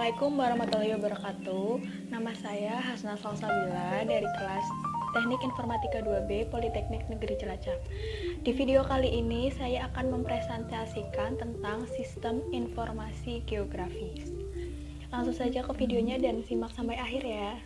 Assalamualaikum warahmatullahi wabarakatuh. Nama saya Hasna Salsabila dari kelas Teknik Informatika 2B Politeknik Negeri Cilacap. Di video kali ini saya akan mempresentasikan tentang sistem informasi geografis. Langsung saja ke videonya dan simak sampai akhir ya.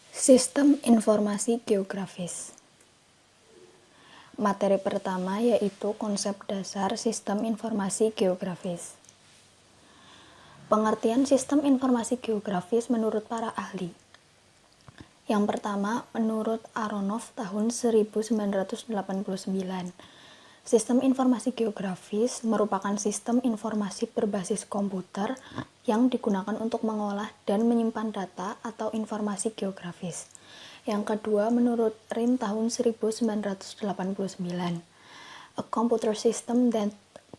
Sistem informasi geografis. Materi pertama yaitu konsep dasar sistem informasi geografis. Pengertian sistem informasi geografis menurut para ahli. Yang pertama, menurut Aronoff tahun 1989, sistem informasi geografis merupakan sistem informasi berbasis komputer yang digunakan untuk mengolah dan menyimpan data atau informasi geografis. Yang kedua, menurut Rim tahun 1989, a computer system that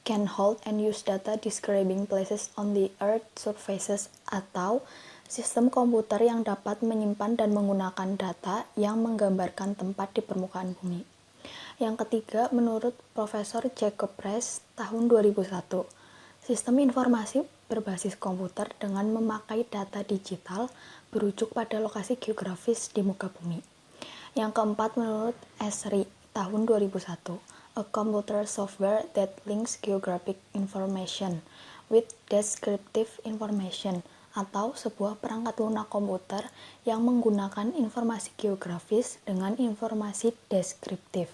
can hold and use data describing places on the earth surfaces, atau sistem komputer yang dapat menyimpan dan menggunakan data yang menggambarkan tempat di permukaan bumi. Yang ketiga, menurut Profesor Jacob Press tahun 2001, sistem informasi berbasis komputer dengan memakai data digital berujuk pada lokasi geografis di muka bumi. Yang keempat, menurut Esri tahun 2001, a computer software that links geographic information with descriptive information, atau sebuah perangkat lunak komputer yang menggunakan informasi geografis dengan informasi deskriptif.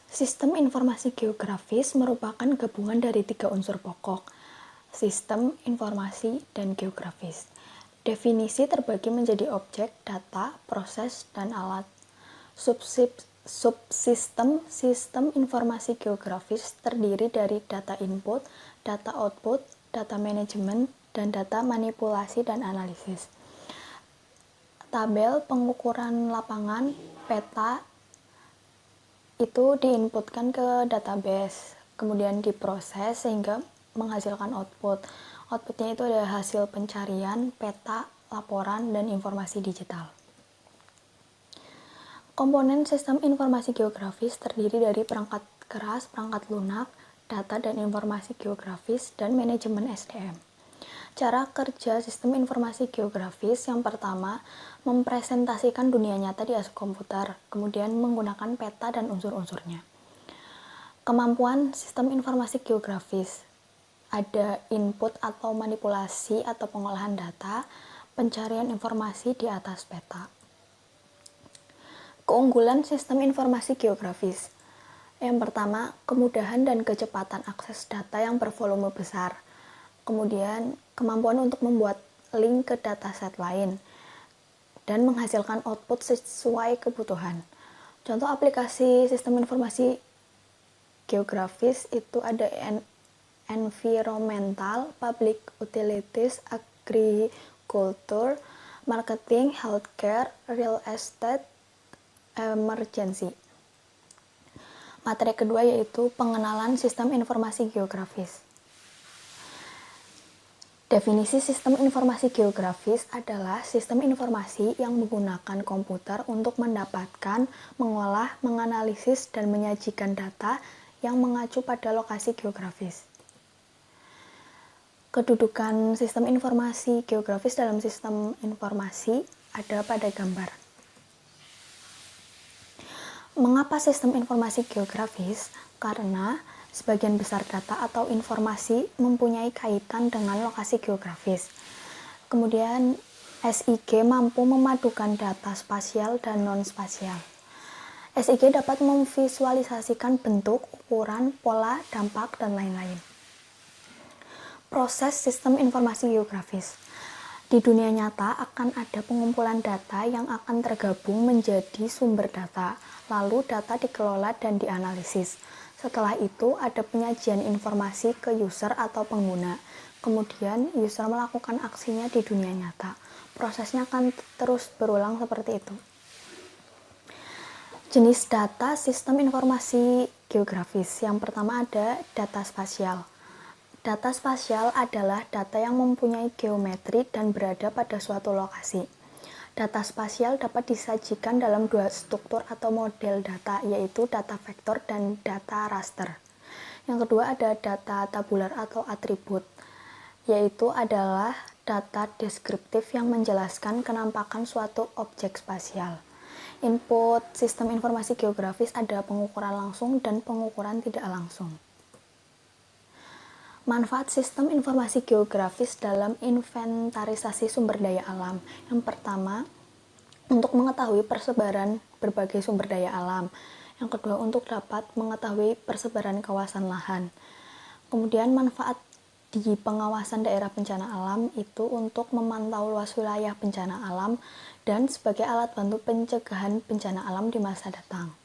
Sistem informasi geografis merupakan gabungan dari tiga unsur pokok: sistem, informasi, dan geografis. Definisi terbagi menjadi objek, data, proses, dan alat. Subsistem sistem informasi geografis terdiri dari data input, data output, data manajemen, dan data manipulasi dan analisis. Tabel pengukuran lapangan, peta, itu diinputkan ke database, kemudian diproses sehingga menghasilkan output. Outputnya itu ada hasil pencarian, peta, laporan, dan informasi digital. Komponen sistem informasi geografis terdiri dari perangkat keras, perangkat lunak, data dan informasi geografis, dan manajemen SDM. Cara kerja sistem informasi geografis yang pertama, mempresentasikan dunia nyata di aspek komputer, kemudian menggunakan peta dan unsur-unsurnya. Kemampuan sistem informasi geografis, ada input atau manipulasi atau pengolahan data, pencarian informasi di atas peta. Keunggulan sistem informasi geografis. Yang pertama, kemudahan dan kecepatan akses data yang bervolume besar. Kemudian, kemampuan untuk membuat link ke dataset lain dan menghasilkan output sesuai kebutuhan. Contoh aplikasi sistem informasi geografis itu ada environmental, public utilities, agriculture, marketing, healthcare, real estate, emergency. Materi kedua yaitu pengenalan sistem informasi geografis. Definisi sistem informasi geografis adalah sistem informasi yang menggunakan komputer untuk mendapatkan, mengolah, menganalisis, dan menyajikan data yang mengacu pada lokasi geografis. Kedudukan sistem informasi geografis dalam sistem informasi ada pada gambar. Mengapa sistem informasi geografis? Karena sebagian besar data atau informasi mempunyai kaitan dengan lokasi geografis. Kemudian SIG mampu memadukan data spasial dan non-spasial. SIG dapat memvisualisasikan bentuk, ukuran, pola, dampak, dan lain-lain. Proses sistem informasi geografis. Di dunia nyata akan ada pengumpulan data yang akan tergabung menjadi sumber data, lalu data dikelola dan dianalisis. Setelah itu ada penyajian informasi ke user atau pengguna. Kemudian user melakukan aksinya di dunia nyata. Prosesnya akan terus berulang seperti itu. Jenis data sistem informasi geografis. Yang pertama ada data spasial. Data spasial adalah data yang mempunyai geometri dan berada pada suatu lokasi. Data spasial dapat disajikan dalam dua struktur atau model data, yaitu data vektor dan data raster. Yang kedua ada data tabular atau atribut, yaitu adalah data deskriptif yang menjelaskan kenampakan suatu objek spasial. Input sistem informasi geografis ada pengukuran langsung dan pengukuran tidak langsung. Manfaat sistem informasi geografis dalam inventarisasi sumber daya alam. Yang pertama, untuk mengetahui persebaran berbagai sumber daya alam. Yang kedua, untuk dapat mengetahui persebaran kawasan lahan. Kemudian manfaat di pengawasan daerah bencana alam itu untuk memantau luas wilayah bencana alam dan sebagai alat bantu pencegahan bencana alam di masa datang.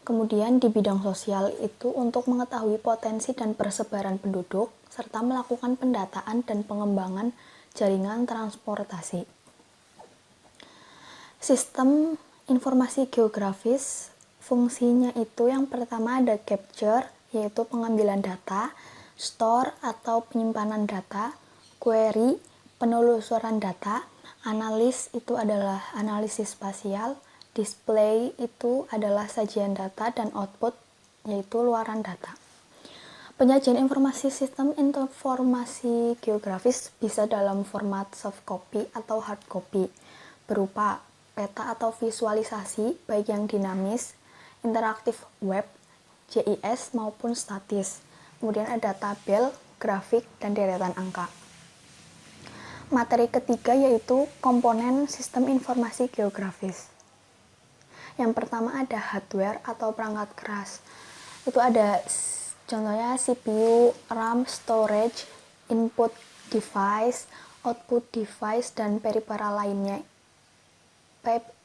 Kemudian di bidang sosial itu untuk mengetahui potensi dan persebaran penduduk, serta melakukan pendataan dan pengembangan jaringan transportasi. Sistem informasi geografis, fungsinya itu yang pertama ada capture, yaitu pengambilan data, store atau penyimpanan data, query, penelusuran data, analis itu adalah analisis spasial, display itu adalah sajian data, dan output yaitu luaran data. Penyajian informasi sistem informasi geografis bisa dalam format soft copy atau hard copy berupa peta atau visualisasi baik yang dinamis, interaktif web, GIS maupun statis. Kemudian ada tabel, grafik, dan deretan angka. Materi ketiga yaitu komponen sistem informasi geografis. Yang pertama ada hardware atau perangkat keras. Itu ada contohnya CPU, RAM, storage, input device, output device, dan peripheral lainnya.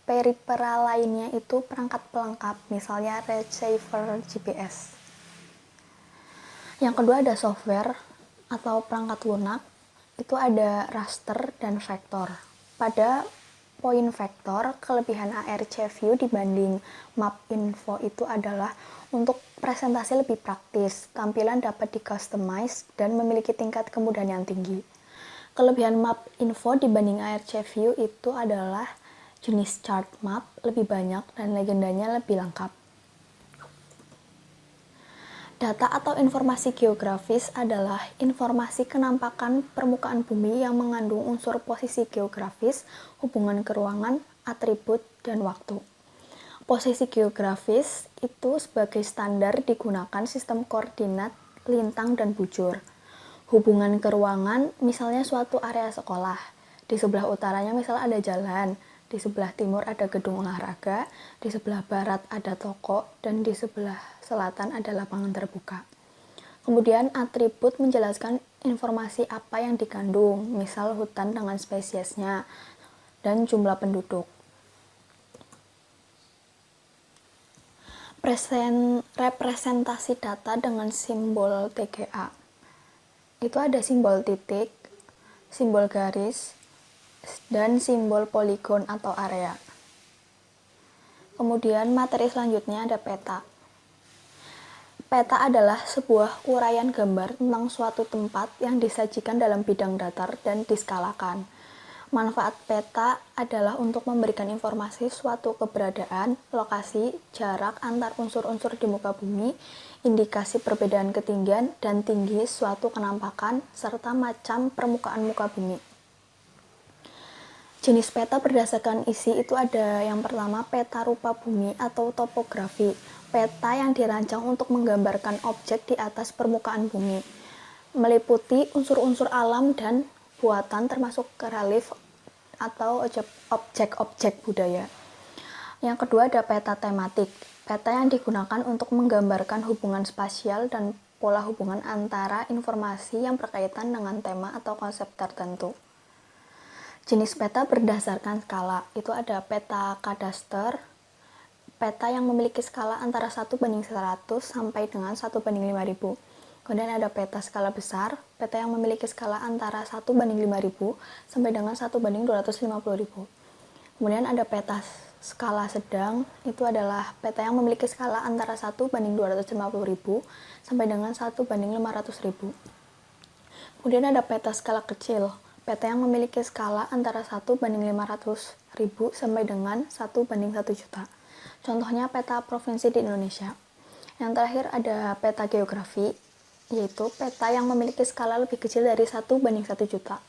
Peripheral lainnya itu perangkat pelengkap, misalnya receiver GPS. Yang kedua ada software atau perangkat lunak. Itu ada raster dan vektor. Pada point vektor, kelebihan ARCView dibanding map info itu adalah untuk presentasi lebih praktis, tampilan dapat di-customize, dan memiliki tingkat kemudahan yang tinggi. Kelebihan map info dibanding ARCView itu adalah jenis chart map lebih banyak dan legendanya lebih lengkap. Data atau informasi geografis adalah informasi kenampakan permukaan bumi yang mengandung unsur posisi geografis, hubungan keruangan, atribut, dan waktu. Posisi geografis itu sebagai standar digunakan sistem koordinat, lintang, dan bujur. Hubungan keruangan, misalnya suatu area sekolah. Di sebelah utaranya misalnya ada jalan, di sebelah timur ada gedung olahraga, di sebelah barat ada toko, dan di sebelah selatan ada lapangan terbuka. Kemudian atribut menjelaskan informasi apa yang dikandung, misal hutan dengan spesiesnya, dan jumlah penduduk. Representasi data dengan simbol TGA. Itu ada simbol titik, simbol garis, dan simbol poligon atau area. Kemudian materi selanjutnya ada peta. Peta adalah sebuah uraian gambar tentang suatu tempat yang disajikan dalam bidang datar dan diskalakan. Manfaat peta adalah untuk memberikan informasi suatu keberadaan, lokasi, jarak antar unsur-unsur di muka bumi, indikasi perbedaan ketinggian dan tinggi suatu kenampakan, serta macam permukaan muka bumi. Jenis peta berdasarkan isi itu ada yang pertama peta rupa bumi atau topografi. Peta yang dirancang untuk menggambarkan objek di atas permukaan bumi, meliputi unsur-unsur alam dan buatan termasuk relief atau objek-objek budaya. Yang kedua ada peta tematik. Peta yang digunakan untuk menggambarkan hubungan spasial dan pola hubungan antara informasi yang berkaitan dengan tema atau konsep tertentu. Jenis peta berdasarkan skala. Itu ada peta kadaster, peta yang memiliki skala antara 1:100 sampai dengan 1:5000. Kemudian ada peta skala besar, peta yang memiliki skala antara 1:5000 sampai dengan 1:250.000. Kemudian ada peta skala sedang, itu adalah peta yang memiliki skala antara 1:250.000 sampai dengan 1:500.000. Kemudian ada peta skala kecil, peta yang memiliki skala antara 1:500.000 sampai dengan 1:1 juta. Contohnya peta provinsi di Indonesia. Yang terakhir ada peta geografi, yaitu peta yang memiliki skala lebih kecil dari 1:1 juta.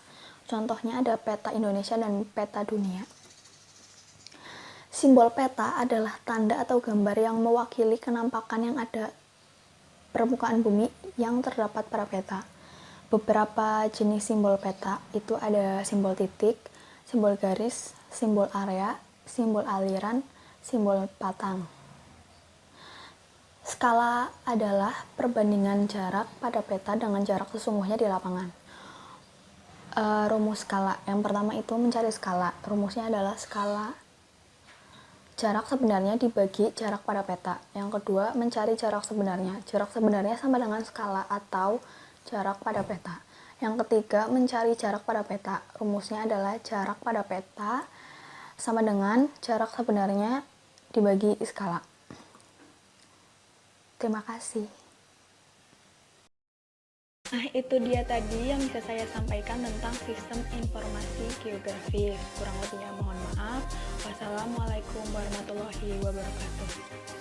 Contohnya ada peta Indonesia dan peta dunia. Simbol peta adalah tanda atau gambar yang mewakili kenampakan yang ada permukaan bumi yang terdapat pada peta. Beberapa jenis simbol peta itu ada simbol titik, simbol garis, simbol area, simbol aliran, simbol patang. Skala adalah perbandingan jarak pada peta dengan jarak sesungguhnya di lapangan. Rumus skala. Yang pertama itu mencari skala. Rumusnya adalah skala jarak sebenarnya dibagi jarak pada peta. Yang kedua, mencari jarak sebenarnya. Jarak sebenarnya sama dengan skala atau jarak pada peta. Yang ketiga, mencari jarak pada peta. Rumusnya adalah jarak pada peta sama dengan jarak sebenarnya dibagi skala. Terima kasih. Nah, itu dia tadi yang bisa saya sampaikan tentang sistem informasi geografis. Kurang lebihnya mohon maaf. Wassalamualaikum warahmatullahi wabarakatuh.